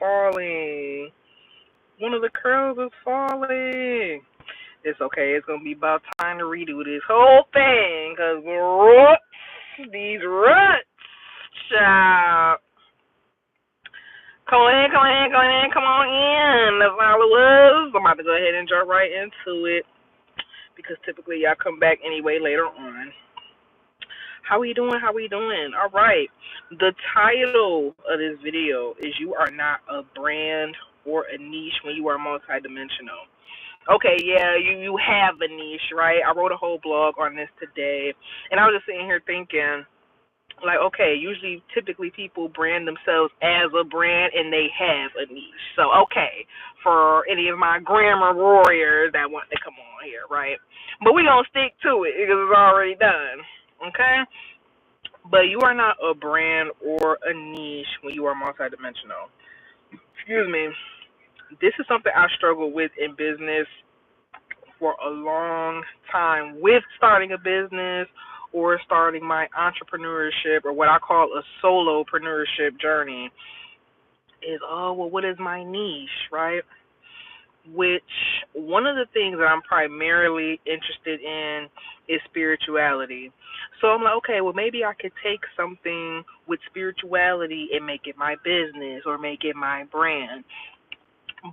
falling. One of the curls is falling. It's okay. It's going to be about time to redo this whole thing because these ruts, child. Come on in, come on in, come on in, come on in. That's all it was. I'm about to go ahead and jump right into it because typically y'all come back anyway later on. How we doing? How we doing? All right. The title of this video is You Are Not a Brand or a Niche When You Are Multidimensional. Okay, yeah, you have a niche, right? I wrote a whole blog on this today, and I was just sitting here thinking, like, okay, usually, typically, people brand themselves as a brand, and they have a niche. So, okay, for any of my grammar warriors that want to come on here, right? But we're going to stick to it because it's already done, okay? But you are not a brand or a niche when you are multidimensional. Excuse me. This is something I struggled with in business for a long time with starting a business or starting my entrepreneurship or what I call a solopreneurship journey is, oh, well, what is my niche, right? Which one of the things that I'm primarily interested in is spirituality. So I'm like, okay, well, maybe I could take something with spirituality and make it my business or make it my brand.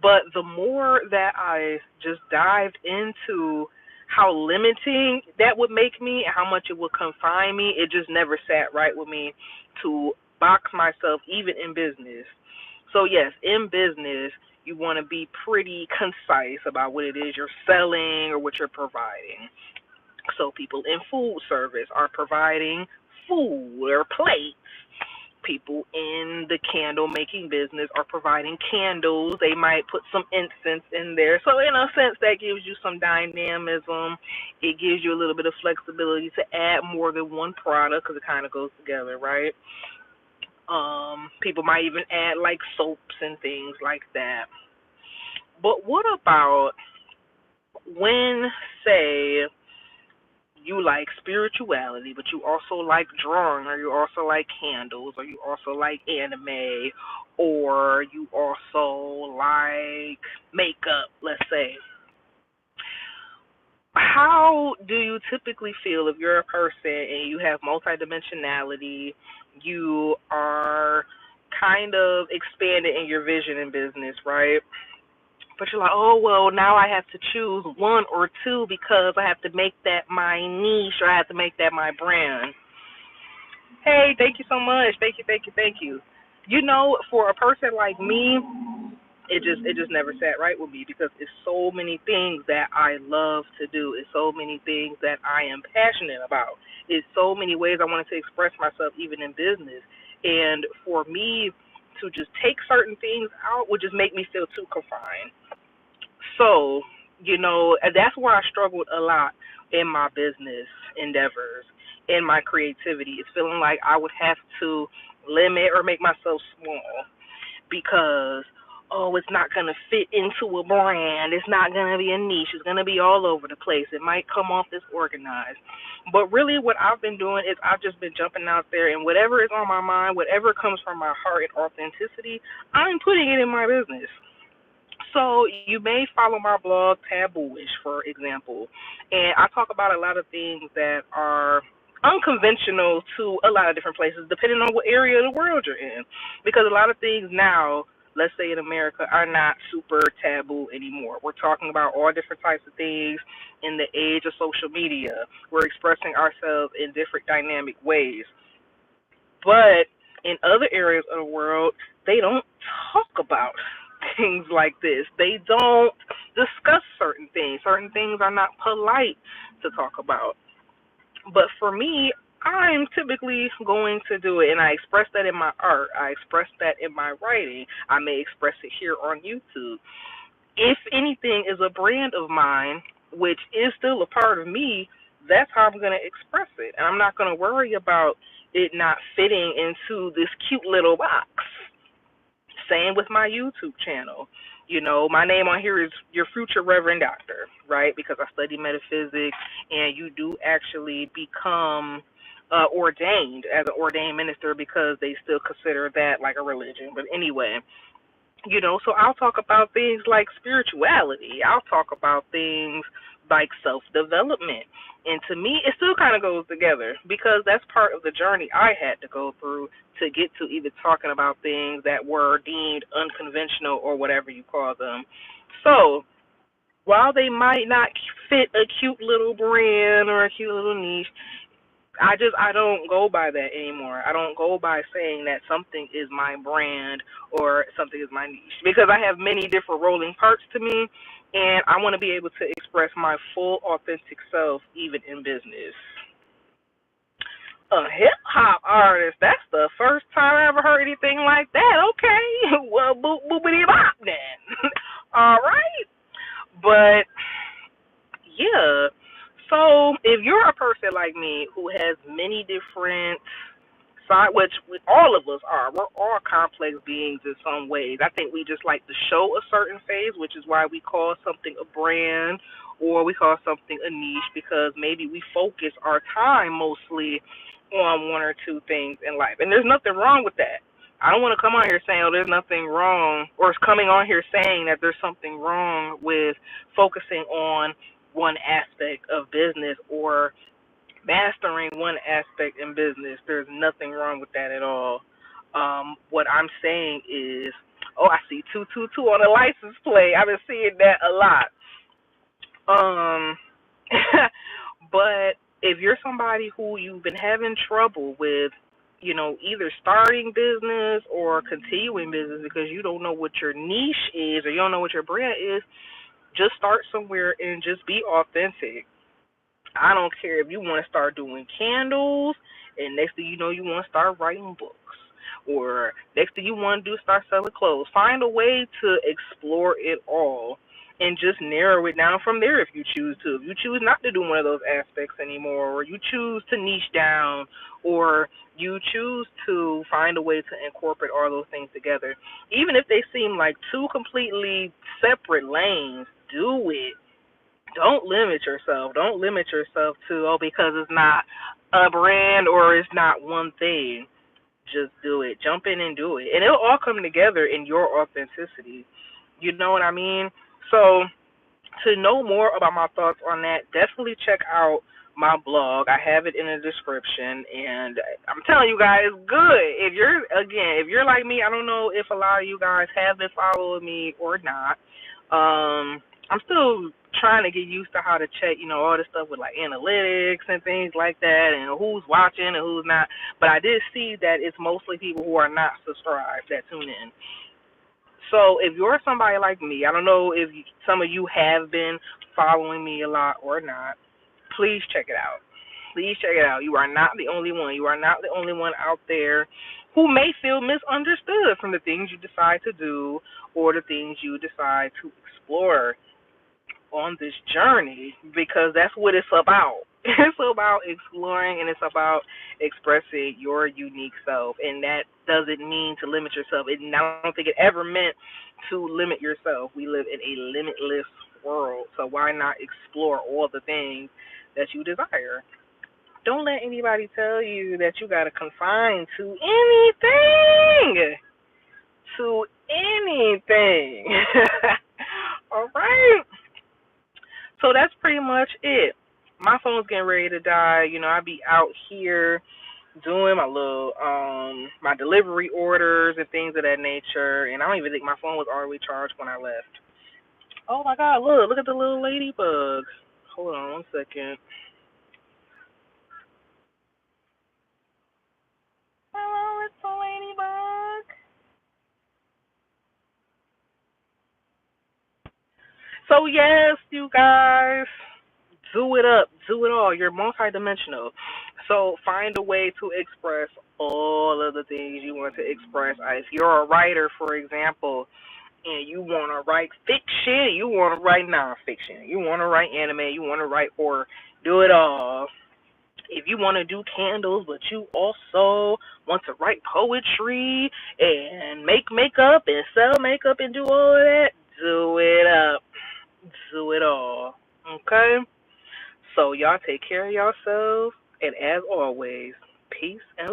But the more that I just dived into how limiting that would make me and how much it would confine me, it just never sat right with me to box myself even in business. So yes, in business, you want to be pretty concise about what it is you're selling or what you're providing. So people in food service are providing food or plates. People in the candle making business are providing candles. They might put some incense in there. So in a sense, that gives you some dynamism. It gives you a little bit of flexibility to add more than one product because it kind of goes together, right? People might even add like soaps and things like that. But what about when, say, you like spirituality, but you also like drawing, or you also like candles, or you also like anime, or you also like makeup, let's say. How do you typically feel if you're a person and you have multidimensionality, you are kind of expanded in your vision in business, right? But you're like, oh, well, now I have to choose one or two because I have to make that my niche or I have to make that my brand. Hey, thank you so much. Thank you, thank you, thank you. You know, for a person like me, it just never sat right with me because it's so many things that I love to do. It's so many things that I am passionate about. It's so many ways I wanted to express myself even in business. And for me to just take certain things out would just make me feel too confined. So, that's where I struggled a lot in my business endeavors, in my creativity. It's feeling like I would have to limit or make myself small because, oh, it's not going to fit into a brand. It's not going to be a niche. It's going to be all over the place. It might come off as organized. But really what I've been doing is I've just been jumping out there and whatever is on my mind, whatever comes from my heart and authenticity, I'm putting it in my business. So you may follow my blog, Taboo'ish, for example, and I talk about a lot of things that are unconventional to a lot of different places, depending on what area of the world you're in. Because a lot of things now, let's say in America, are not super taboo anymore. We're talking about all different types of things in the age of social media. We're expressing ourselves in different dynamic ways. But in other areas of the world, they don't talk about things like this. They don't discuss certain things. Certain things are not polite to talk about. But for me, I'm typically going to do it, and I express that in my art. I express that in my writing. I may express it here on YouTube. If anything is a brand of mine, which is still a part of me, that's how I'm going to express it. And I'm not going to worry about it not fitting into this cute little box. Same with my YouTube channel. My name on here is Your Future Reverend-Doctor, right? Because I study metaphysics, and you do actually become ordained as an ordained minister because they still consider that like a religion. But anyway, So I'll talk about things like spirituality. I'll talk about things like self development. And to me, it still kind of goes together because that's part of the journey I had to go through to get to even talking about things that were deemed unconventional or whatever you call them. So while they might not fit a cute little brand or a cute little niche, I don't go by that anymore. I don't go by saying that something is my brand or something is my niche because I have many different rolling parts to me, and I want to be able to express my full authentic self even in business. A hip hop artist. That's the first time I ever heard anything like that. Okay, well, boopity bop then. All right, but yeah. So if you're a person like me who has many different side, which all of us are, we're all complex beings in some ways. I think we just like to show a certain phase, which is why we call something a brand or we call something a niche because maybe we focus our time mostly on one or two things in life. And there's nothing wrong with that. I don't want to come on here saying, oh, there's nothing wrong, or coming on here saying that there's something wrong with focusing on one aspect of business or mastering one aspect in business. There's nothing wrong with that at all. What I'm saying is, oh, I see 222 on the license plate. I've been seeing that a lot. Um, but if you're somebody who you've been having trouble with, either starting business or continuing business because you don't know what your niche is or you don't know what your brand is, just start somewhere and just be authentic. I don't care if you want to start doing candles, and next thing you know, you want to start writing books, or next thing you want to do, start selling clothes. Find a way to explore it all, and just narrow it down from there if you choose to. If you choose not to do one of those aspects anymore, or you choose to niche down, or you choose to find a way to incorporate all those things together, even if they seem like two completely separate lanes, do it. Don't limit yourself. Don't limit yourself to, oh, because it's not a brand or it's not one thing. Just do it. Jump in and do it. And it'll all come together in your authenticity. You know what I mean? So to know more about my thoughts on that, definitely check out my blog. I have it in the description, and I'm telling you guys, it's good. If you're like me, I don't know if a lot of you guys have been following me or not. I'm still trying to get used to how to check, all this stuff with like analytics and things like that, and who's watching and who's not. But I did see that it's mostly people who are not subscribed that tune in. So if you're somebody like me, I don't know if some of you have been following me a lot or not, please check it out. Please check it out. You are not the only one. You are not the only one out there who may feel misunderstood from the things you decide to do or the things you decide to explore on this journey because that's what it's about. It's about exploring and it's about expressing your unique self. And that doesn't mean to limit yourself. I don't think it ever meant to limit yourself. We live in a limitless world. So why not explore all the things that you desire? Don't let anybody tell you that you got to confine to anything. To anything. All right. So that's pretty much it. My phone's getting ready to die. I be out here doing my little my delivery orders and things of that nature, and I don't even think my phone was already charged when I left. Oh my God! Look at the little ladybug. Hold on 1 second. Hello, it's a ladybug. So yes, you guys, do it up, do it all. You're multidimensional. So find a way to express all of the things you want to express. If you're a writer, for example, and you want to write fiction, you want to write nonfiction, you want to write anime, you want to write horror, do it all. If you want to do candles, but you also want to write poetry and make makeup and sell makeup and do all of that, do it up. Do it all. Okay? So y'all take care of yourselves, and as always, peace and love.